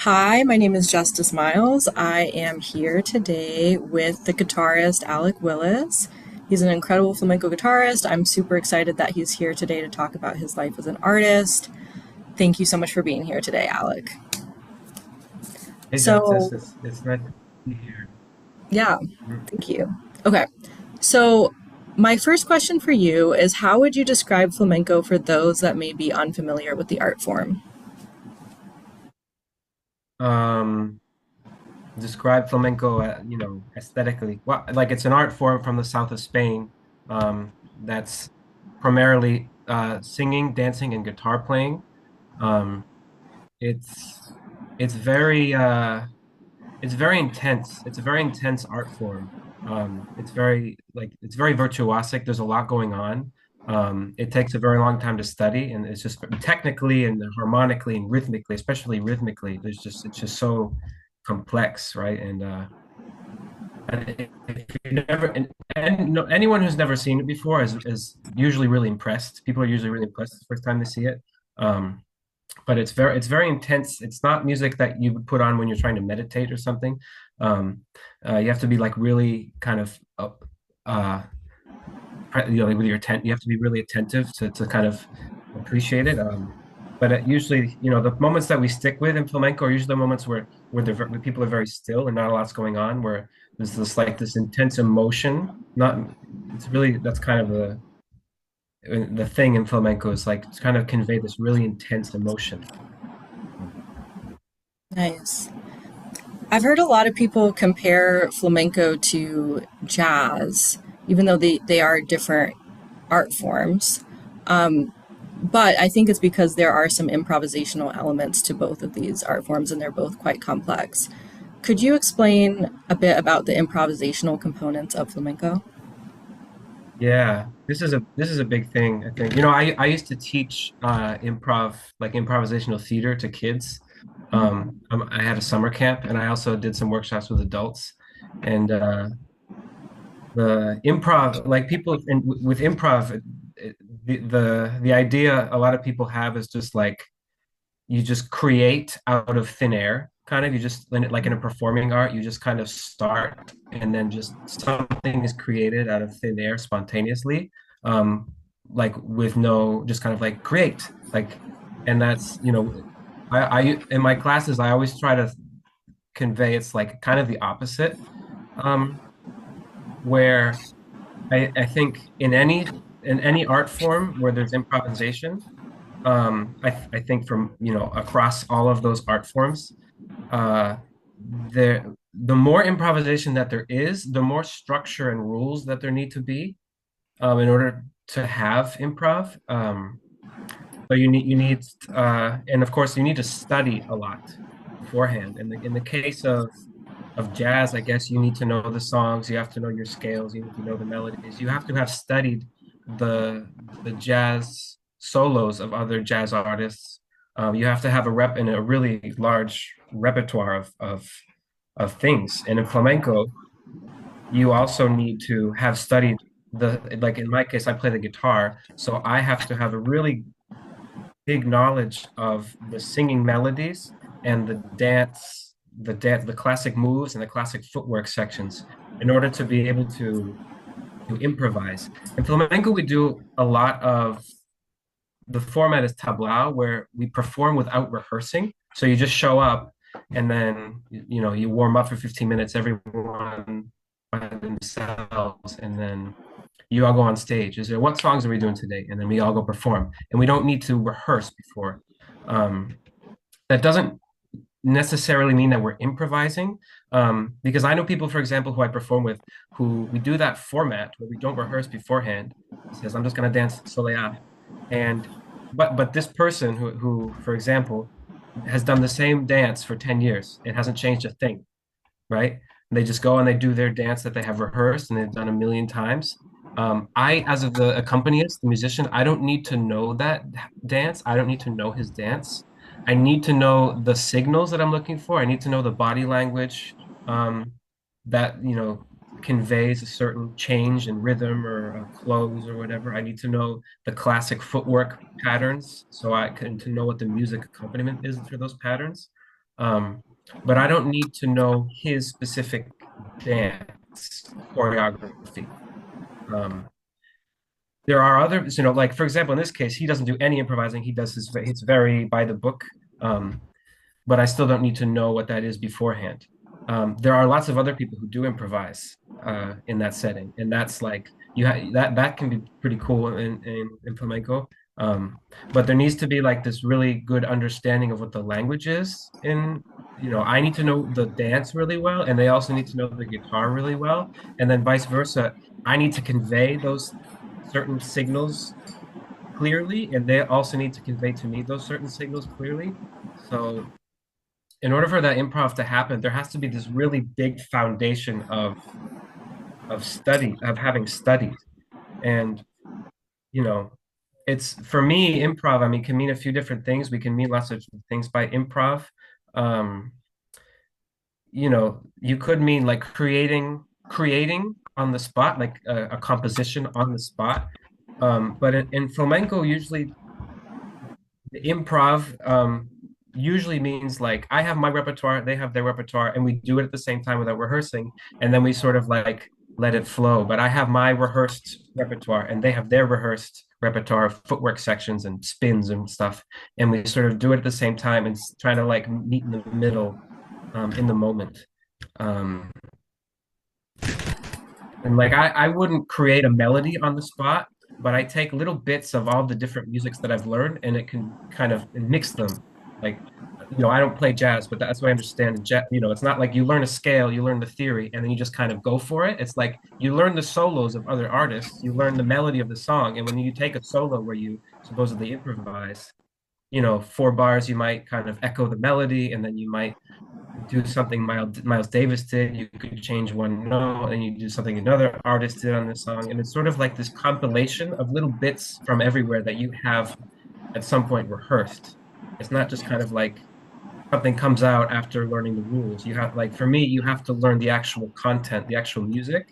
Hi, my name is Justice Miles. I am here today with the guitarist Alec Willis. He's an incredible flamenco guitarist. I'm super excited that he's here today to talk about his life as an artist. Thank you so much for being here today, Alec. Hey, So, Justice, it's nice to be here. yeah, Mm. thank you. Okay, so my first question for you is how would you describe flamenco for those that may be unfamiliar with the art form? Um, Describe flamenco, aesthetically. Well, like it's an art form from the south of Spain, that's primarily singing, dancing, and guitar playing. Um, it's it's very it's very intense. It's a very intense art form. It's very virtuosic. There's a lot going on. It takes a very long time to study, and it's just technically and harmonically and rhythmically, especially rhythmically, it's just so complex, right? And if you never and no, anyone who's never seen it before is usually really impressed. People are usually really impressed the first time they see it. Um, but it's very intense. It's not music that you would put on when you're trying to meditate or something. Um, you have to be like really kind of uh, like with your you have to be really attentive to kind of appreciate it. But usually, the moments that we stick with in flamenco are usually the moments where people are very still and not a lot's going on, where there's this intense emotion. Not it's really that's kind of the thing in flamenco is like to kind of convey this really intense emotion. Nice. I've heard a lot of people compare flamenco to jazz, even though they are different art forms. But I think it's because there are some improvisational elements to both of these art forms, and they're both quite complex. Could you explain a bit about the improvisational components of flamenco? Yeah, this is a big thing, I think. I used to teach improvisational theater to kids. I had a summer camp and I also did some workshops with adults. And the improv, like people and with improv, the idea a lot of people have is just like you just create out of thin air kind of, you just like in a performing art you just kind of start and then just something is created out of thin air spontaneously, um like with no just kind of like create like. And that's I in my classes I always try to convey it's like kind of the opposite, um where I think in any art form where there's improvisation, I think from across all of those art forms, uh, the more improvisation that there is, the more structure and rules that there need to be, in order to have improv. So and of course you need to study a lot beforehand. In the case of jazz, I guess you need to know the songs, you have to know your scales, you need to know the melodies, you have to have studied the the jazz solos of other jazz artists. You have to have a rep and a really large repertoire of things. And in flamenco, you also need to have studied like in my case, I play the guitar, so I have to have a really big knowledge of the singing melodies and the classic moves and the classic footwork sections in order to be able to improvise. In flamenco, we do a lot of the format is tablao, where we perform without rehearsing. So you just show up and then you warm up for 15 minutes, everyone by themselves, and then you all go on stage. Is there what songs are we doing today? And then we all go perform. And we don't need to rehearse before. Um, that doesn't necessarily mean that we're improvising. Because I know people, for example, who I perform with, who we do that format where we don't rehearse beforehand. He says, I'm just gonna dance soleil. And but this person who, for example, has done the same dance for 10 years, it hasn't changed a thing, right? And they just go and they do their dance that they have rehearsed and they've done a million times. As of the accompanist, the musician, I don't need to know that dance. I don't need to know his dance. I need to know the signals that I'm looking for. I need to know the body language, um, that, conveys a certain change in rhythm or close or whatever. I need to know the classic footwork patterns so I can to know what the music accompaniment is for those patterns. Um, but I don't need to know his specific dance choreography. Um, there are others, like for example, in this case, he doesn't do any improvising. He does his, it's very by the book. But I still don't need to know what that is beforehand. There are lots of other people who do improvise in that setting, and that's like that can be pretty cool in flamenco. But there needs to be like this really good understanding of what the language is. I need to know the dance really well, and they also need to know the guitar really well, and then vice versa. I need to convey those certain signals clearly, and they also need to convey to me those certain signals clearly. So in order for that improv to happen, there has to be this really big foundation of study, of having studied. And, you know, it's for me, improv, I mean, can mean a few different things. We can mean lots of things by improv. Um, you could mean like creating on the spot, like a composition on the spot. But in flamenco, usually the improv usually means like I have my repertoire, they have their repertoire, and we do it at the same time without rehearsing, and then we sort of like let it flow. But I have my rehearsed repertoire, and they have their rehearsed repertoire, footwork sections and spins and stuff, and we sort of do it at the same time and try to like meet in the middle, in the moment. Um, and like I wouldn't create a melody on the spot, but I take little bits of all the different musics that I've learned and it can kind of mix them. Like, I don't play jazz, but that's what I understand. It's not like you learn a scale, you learn the theory, and then you just kind of go for it. It's like you learn the solos of other artists, you learn the melody of the song, and when you take a solo where you supposedly improvise, 4 bars, you might kind of echo the melody, and then you might do something Miles Davis did. You could change one note, and you do something another artist did on this song, and it's sort of like this compilation of little bits from everywhere that you have at some point rehearsed. It's not just kind of like something comes out after learning the rules. You have like for me, you have to learn the actual content, the actual music,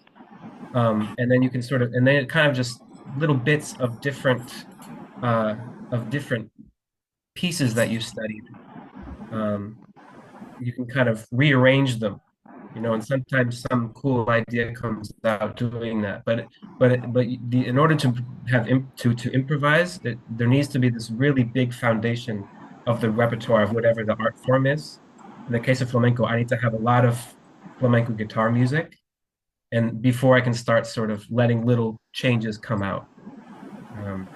and then you can sort of, and then it kind of just little bits uh, of different pieces that you studied. Um, you can kind of rearrange them, and sometimes some cool idea comes out doing that. In order to have to improvise, there needs to be this really big foundation of the repertoire of whatever the art form is. In the case of flamenco, I need to have a lot of flamenco guitar music, and before I can start sort of letting little changes come out. Um,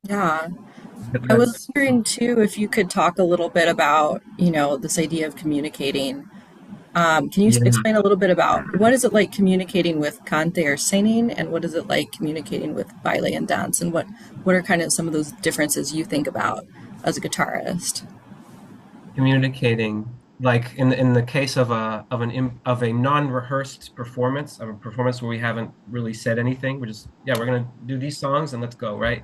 Yeah. but I was that's wondering too if you could talk a little bit about, this idea of communicating. Can you yeah. explain a little bit about what is it like communicating with cante or singing, and what is it like communicating with baile and dance, and what are kind of some of those differences you think about as a guitarist? Communicating like in the case of a non-rehearsed performance of a performance where we haven't really said anything, we're gonna do these songs and let's go, right?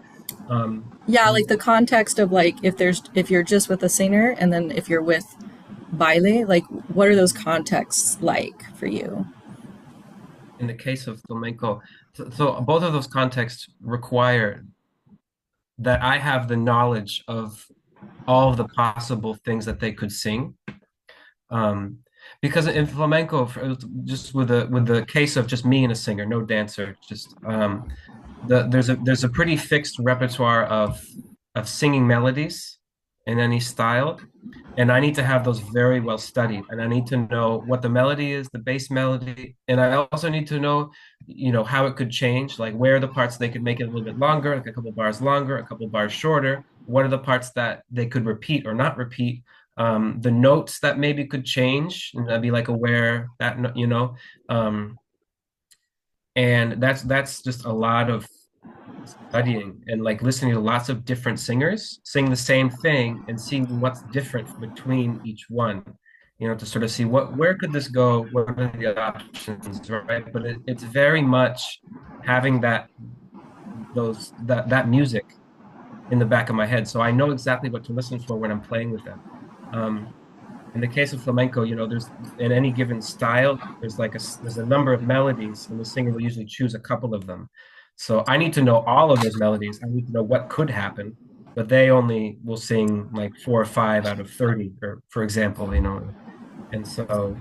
um Yeah, like the context of like if you're just with a singer, and then if you're with baile, like what are those contexts like for you? in the case of flamenco, so both of those contexts require that I have the knowledge of all of the possible things that they could sing. um because in flamenco, just with the case of just me and a singer, no dancer, just there's a pretty fixed repertoire of singing melodies in any style, and I need to have those very well studied, and I need to know what the melody is, the bass melody, and I also need to know, how it could change, like where are the parts they could make it a little bit longer, like a couple bars longer, a couple bars shorter. What are the parts that they could repeat or not repeat? The notes that maybe could change, and I'd be like aware that, and that's just a lot of studying and like listening to lots of different singers sing the same thing and seeing what's different between each one, to sort of see where could this go, what are the options, right? But it's very much having that music in the back of my head, so I know exactly what to listen for when I'm playing with them. Um, in the case of flamenco, there's in any given style, there's a number of melodies, and the singer will usually choose a couple of them. So I need to know all of those melodies. I need to know what could happen but they only will sing like 4 or 5 out of 30, or for example, and so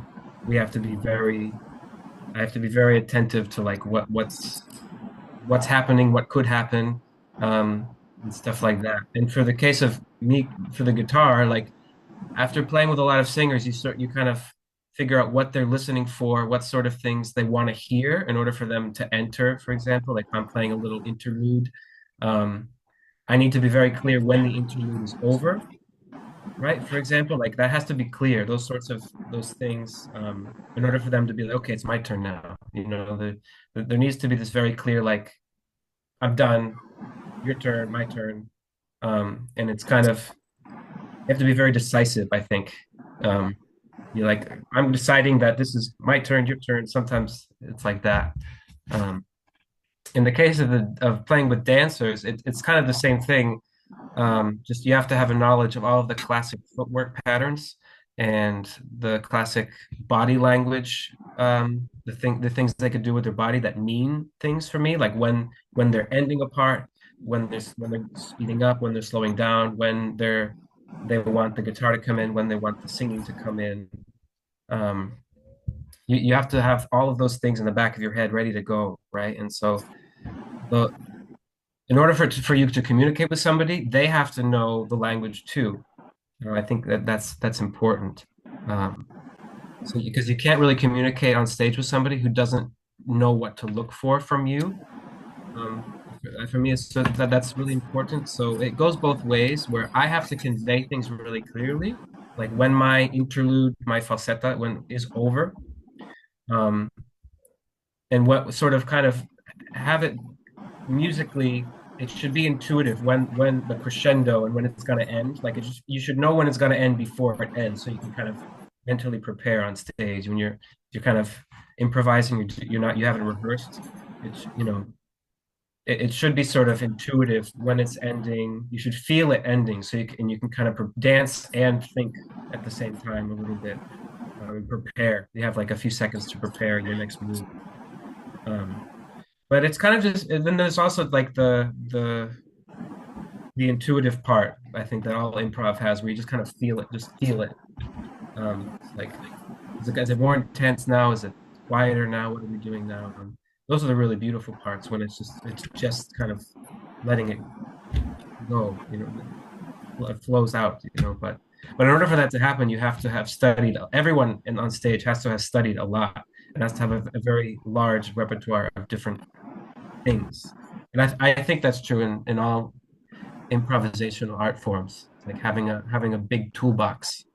we have to be very, I have to be very attentive to like what's happening, what could happen, and stuff like that. And for the case of me, for the guitar, like after playing with a lot of singers, you kind of figure out what they're listening for, what sort of things they want to hear in order for them to enter. For example, like if I'm playing a little interlude, um, I need to be very clear when the interlude is over, right? For example, like that has to be clear. Those things, in order for them to be like, okay, it's my turn now. There needs to be this very clear, like I'm done, your turn, my turn, and it's kind of you have to be very decisive, I think. Um, you're like, I'm deciding that this is my turn, your turn. Sometimes it's like that. Um, in the case of playing with dancers, it's kind of the same thing. Just you have to have a knowledge of all of the classic footwork patterns and the classic body language, the things they could do with their body that mean things for me, like when they're ending a part, when they're speeding up, when they're slowing down, when they want the guitar to come in, when they want the singing to come in. Um, you have to have all of those things in the back of your head ready to go, right? And so the in order for you to communicate with somebody, they have to know the language too. I think that's important. Um, so because you can't really communicate on stage with somebody who doesn't know what to look for from you. Um, for me, it's so that's really important. So it goes both ways, where I have to convey things really clearly, like when my interlude, my falsetta, when is over, um, and what sort of kind of have it musically, it should be intuitive when the crescendo and when it's going to end. Like you should know when it's going to end before it ends, so you can kind of mentally prepare on stage when you're kind of improvising. You're not, you haven't rehearsed. It should be sort of intuitive when it's ending. You should feel it ending, so you can kind of dance and think at the same time a little bit, and prepare. You have like a few seconds to prepare your next move. Um, but it's kind of just, and then there's also like the intuitive part, I think, that all improv has, where you just kind of feel it, just feel it. Like, is it more intense now? Is it quieter now? What are we doing now? Those are the really beautiful parts, when it's just kind of letting it go, it flows out, but in order for that to happen, you have to have studied. Everyone on stage has to have studied a lot and has to have a very large repertoire of different things. And I think that's true in all improvisational art forms, like having a big toolbox,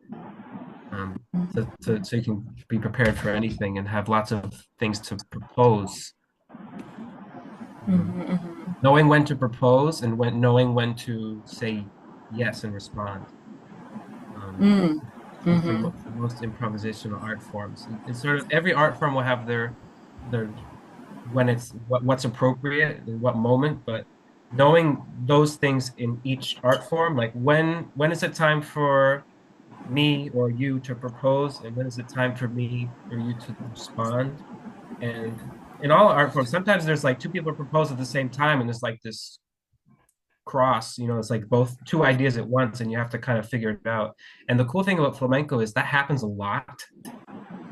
so you can be prepared for anything and have lots of things to propose. Um, knowing when to propose and knowing when to say yes and respond. Um, for most improvisational art forms, it's sort of every art form will have their when it's what's appropriate in what moment, but knowing those things in each art form, like when is it time for me or you to propose, and when is it time for me or you to respond. And in all art forms, sometimes there's like two people propose at the same time, and there's like this cross, it's like both two ideas at once, and you have to kind of figure it out. And the cool thing about flamenco is that happens a lot.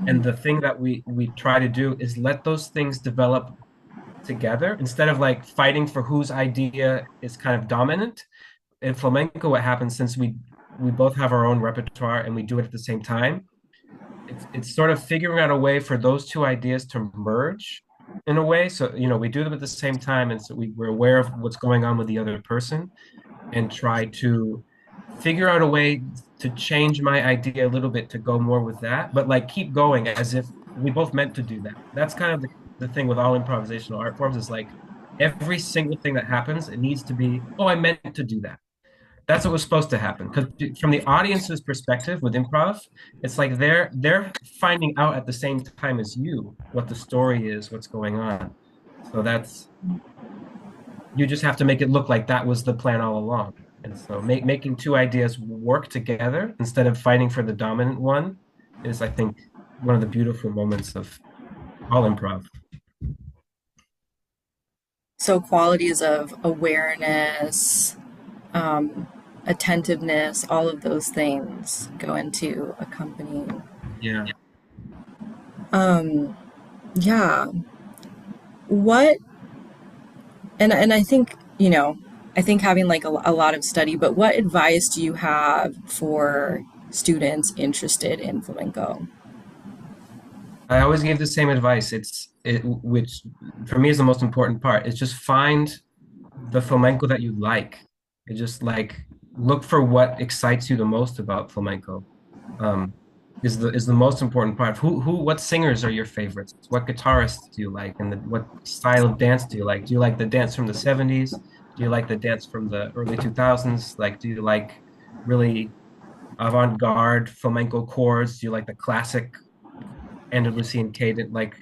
And the thing that we try to do is let those things develop together instead of like fighting for whose idea is kind of dominant. In flamenco, what happens, since we both have our own repertoire and we do it at the same time, it's sort of figuring out a way for those two ideas to merge in a way. So we do them at the same time, and so we're aware of what's going on with the other person, and try to figure out a way to change my idea a little bit to go more with that, but like keep going as if we both meant to do that. That's kind of the thing with all improvisational art forms, is like every single thing that happens, it needs to be, oh, I meant to do that. That's what was supposed to happen. Because from the audience's perspective with improv, it's like they're finding out at the same time as you what the story is, what's going on. So you just have to make it look like that was the plan all along. And so making two ideas work together instead of fighting for the dominant one is, I think, one of the beautiful moments of all improv. So qualities of awareness, attentiveness, all of those things go into accompanying. Yeah. Yeah. What, and I think, I think having like a lot of study, but what advice do you have for students interested in flamenco? I always give the same advice. Which for me is the most important part. It's just find the flamenco that you like. It just like look for what excites you the most about flamenco. Um, is the most important part. What singers are your favorites? What guitarists do you like? And what style of dance do you like? Do you like the dance from the 70s? Do you like the dance from the early 2000s? Like, do you like really avant-garde flamenco chords? Do you like the classic Andalusian cadence? Like,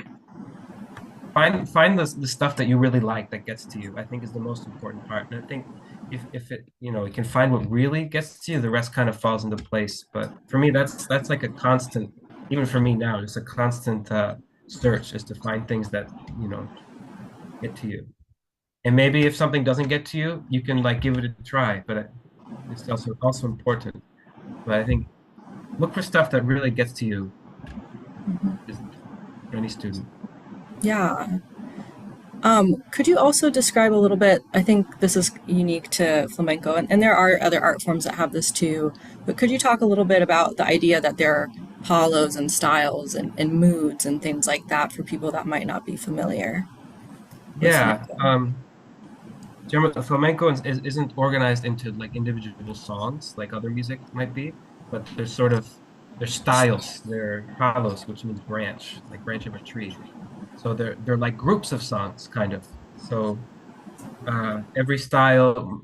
find the stuff that you really like that gets to you. I think is the most important part. And I think if it you can find what really gets to you, the rest kind of falls into place. But for me, that's like a constant, even for me now, it's a constant search is to find things that get to you. And maybe if something doesn't get to you, you can like give it a try. But it's also important. But I think look for stuff that really gets to you is for any student. Yeah. Could you also describe a little bit? I think this is unique to flamenco, and there are other art forms that have this too. But could you talk a little bit about the idea that there are polos and styles and moods and things like that for people that might not be familiar with Yeah. flamenco? Flamenco isn't organized into like individual songs like other music might be, but they're styles, they're palos, which means branch, like branch of a tree. So they're like groups of songs, kind of. So every style,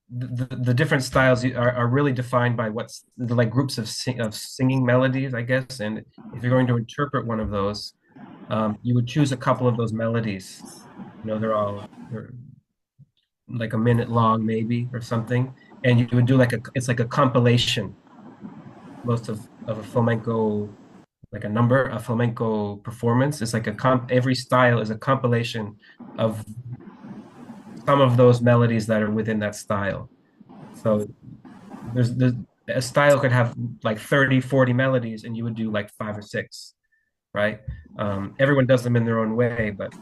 the different styles are really defined by what's like groups of singing melodies, I guess. And if you're going to interpret one of those, you would choose a couple of those melodies. They're like a minute long maybe or something, and you would do it's like a compilation most of a flamenco, like a flamenco performance. It's like every style is a compilation of some of those melodies that are within that style. So there's a style could have like 30, 40 melodies, and you would do like five or six, right? Everyone does them in their own way, but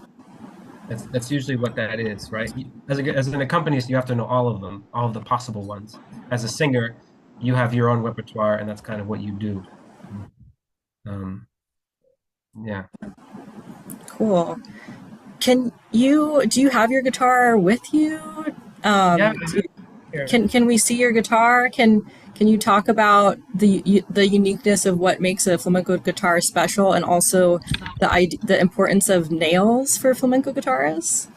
that's usually what that is, right? As an accompanist, you have to know all of them, all of the possible ones. As a singer, you have your own repertoire, and that's kind of what you do. Um, yeah, Cool. Do you have your guitar with you? yeah, Do you, here. can we see your guitar? Can you talk about the uniqueness of what makes a flamenco guitar special, and also the importance of nails for flamenco guitarists?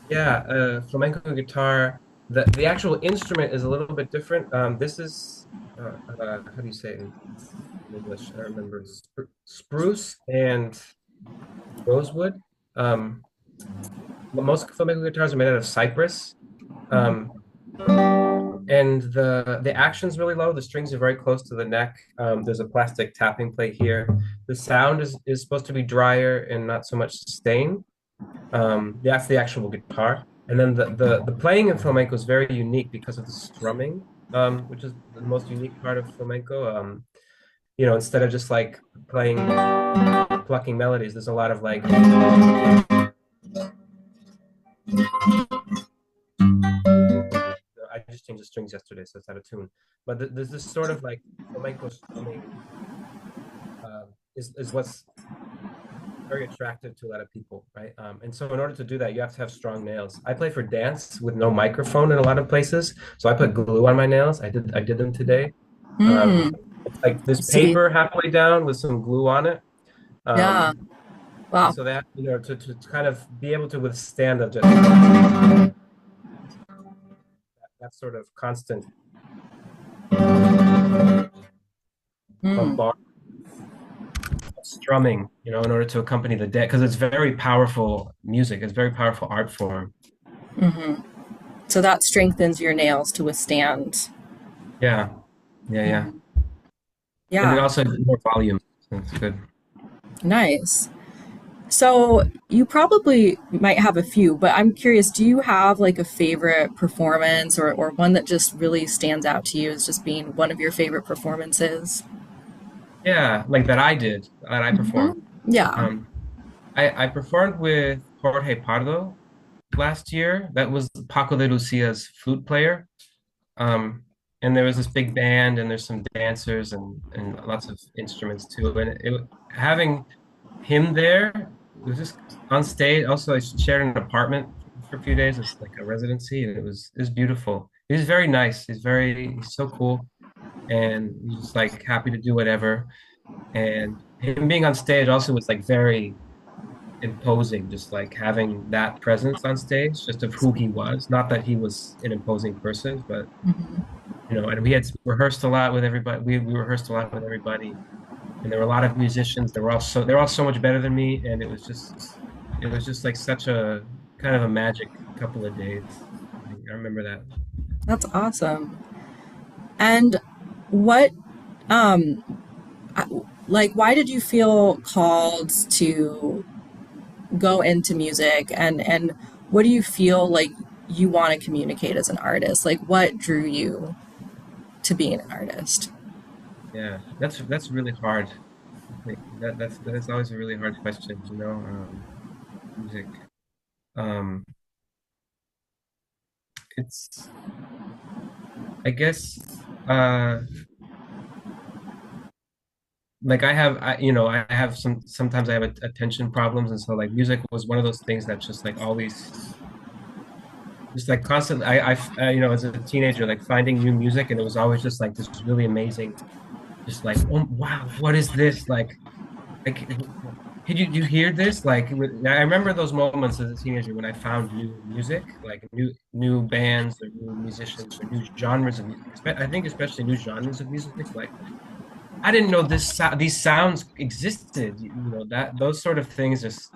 Yeah. Flamenco guitar. The actual instrument is a little bit different. This is how do you say it in English? I don't remember. Spruce and rosewood. Um, Most flamenco guitars are made out of cypress. Um, and the action's really low. The strings are very close to the neck. There's a plastic tapping plate here. The sound is supposed to be drier and not so much sustain. That's the actual guitar. And then the playing in flamenco is very unique because of the strumming, which is the most unique part of flamenco. Instead of just like playing plucking melodies, there's a lot of like I just changed the strings yesterday, so it's out of tune. But there's this sort of like flamenco strumming is what's very attractive to a lot of people, right? And so in order to do that, you have to have strong nails. I play for dance with no microphone in a lot of places, so I put glue on my nails. I did them today. Um, it's like I this see. paper halfway down with some glue on it. Yeah. Um, and Wow. so that, to kind of be able to withstand of just that sort of constant bombardment strumming, in order to accompany the deck, because it's very powerful music. It's very powerful art form. So that strengthens your nails to withstand. Yeah, yeah, yeah. And it Yeah. also has more volume. So it's good. Nice. So you probably might have a few, but I'm curious, do you have like a favorite performance or one that just really stands out to you as just being one of your favorite performances? Yeah, like that I did, that I performed. Yeah. Um, I performed with Jorge Pardo last year. That was Paco de Lucia's flute player. Um, and there was this big band, and there's some dancers and lots of instruments too. And having him there, it was just on stage. Also, I shared an apartment for a few days. It's like a residency, and it was beautiful. He's very nice. He's so cool, and he's just like happy to do whatever. And him being on stage also was like very imposing, just like having that presence on stage, just of who he was. Not that he was an imposing person, but and we had rehearsed a lot with everybody. We rehearsed a lot with everybody, and there were a lot of musicians. They're all so much better than me, and it was just like such a kind of a magic couple of days. I remember that. That's awesome. And what, like, why did you feel called to go into music and what do you feel like you want to communicate as an artist? Like, what drew you to being an artist? Yeah, that's really hard. Like, that's always a really hard question, music. Um, it's I guess uh like I have sometimes I have attention problems, and so like music was one of those things that's just like always just like constantly as a teenager, like finding new music, and it was always just like this really amazing, just like, oh wow, what is this like Did you hear this? I remember those moments as a teenager when I found new music, like new bands or new musicians or new genres of music. I think especially new genres of music. Like I didn't know these sounds existed. That those sort of things just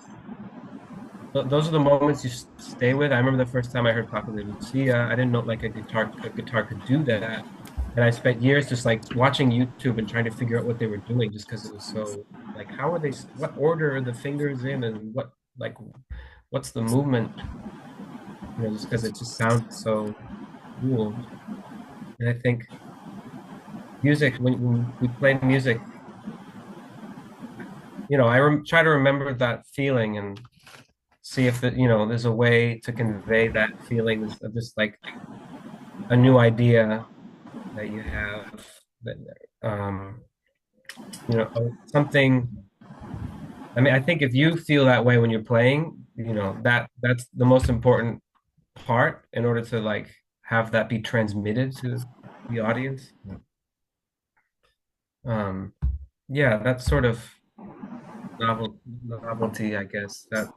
those are the moments you stay with. I remember the first time I heard Paco de Lucia. I didn't know like a guitar could do that, and I spent years just like watching YouTube and trying to figure out what they were doing, just because it was so like how are they? What order are the fingers in, and like what's the movement? Just because it just sounds so cool. And I think music when we play music, try to remember that feeling and see if there's a way to convey that feeling of just like a new idea that you have that um something. I mean, I think if you feel that way when you're playing, that's the most important part in order to like have that be transmitted to the audience. um yeah, that's sort of novelty, I guess, that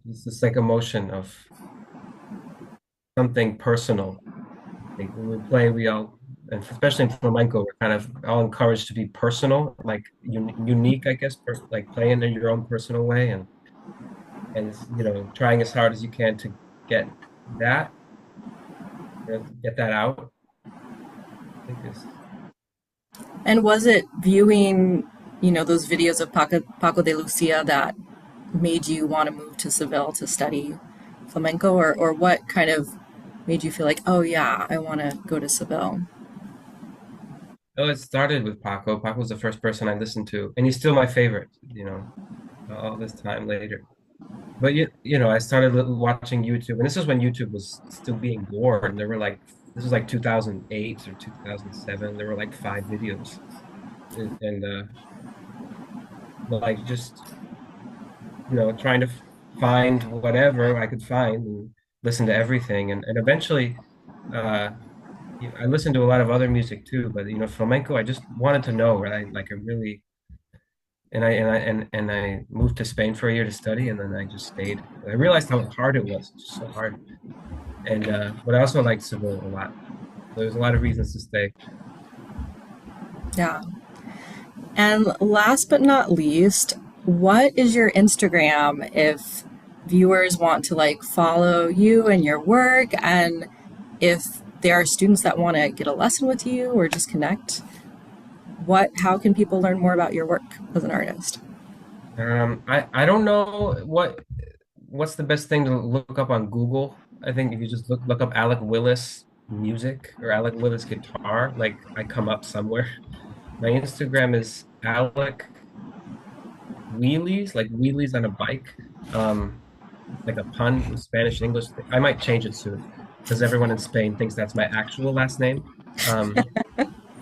it's this like emotion of something personal. Like when we play, we all, and especially in flamenco, we're kind of all encouraged to be personal, like unique, I guess, like playing in your own personal way, and trying as hard as you can to get that, get that out. I think is And was it viewing, those videos of Paco de Lucia that made you want to move to Seville to study flamenco, or what kind of made you feel like, oh yeah, I want to go to Seville? Oh, it started with Paco. Paco was the first person I listened to, and he's still my favorite. All this time later. But I started watching YouTube, and this is when YouTube was still being born. There were like this was like 2008 or 2007. There were like 5 videos, and like just trying to find whatever I could find and listen to everything, and eventually, uh, I listened to a lot of other music too. But flamenco, I just wanted to know, right? Like I really. And I moved to Spain for a year to study, and then I just stayed. I realized how hard it was, just so hard. And but I also liked Seville a lot. There's a lot of reasons to stay. Yeah. And last but not least, what is your Instagram if viewers want to like follow you and your work, and if there are students that want to get a lesson with you or just connect, how can people learn more about your work as an artist? I don't know what's the best thing to look up on Google. I think if you just look up Alec Willis music or Alec Willis guitar, like I come up somewhere. My Instagram is Alec Wheelies, like wheelies on a bike. Um, like a pun in Spanish and English. I might change it soon because everyone in Spain thinks that's my actual last name. Um,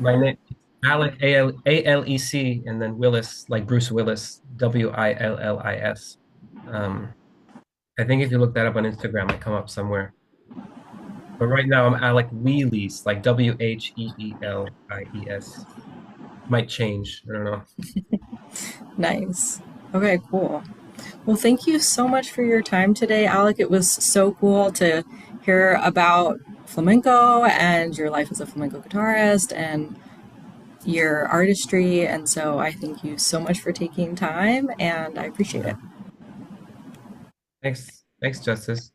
my name Alec Alec, and then Willis, like Bruce Willis, Willis. Um, I think if you look that up on Instagram, I come up somewhere. But right now I'm Alec Wheelies, like Wheelies. Might change. I don't know. Nice. Okay, cool. Well, thank you so much for your time today, Alec. It was so cool to hear about flamenco and your life as a flamenco guitarist and your artistry. And so I thank you so much for taking time and I appreciate it. Yeah. Thanks, Justice.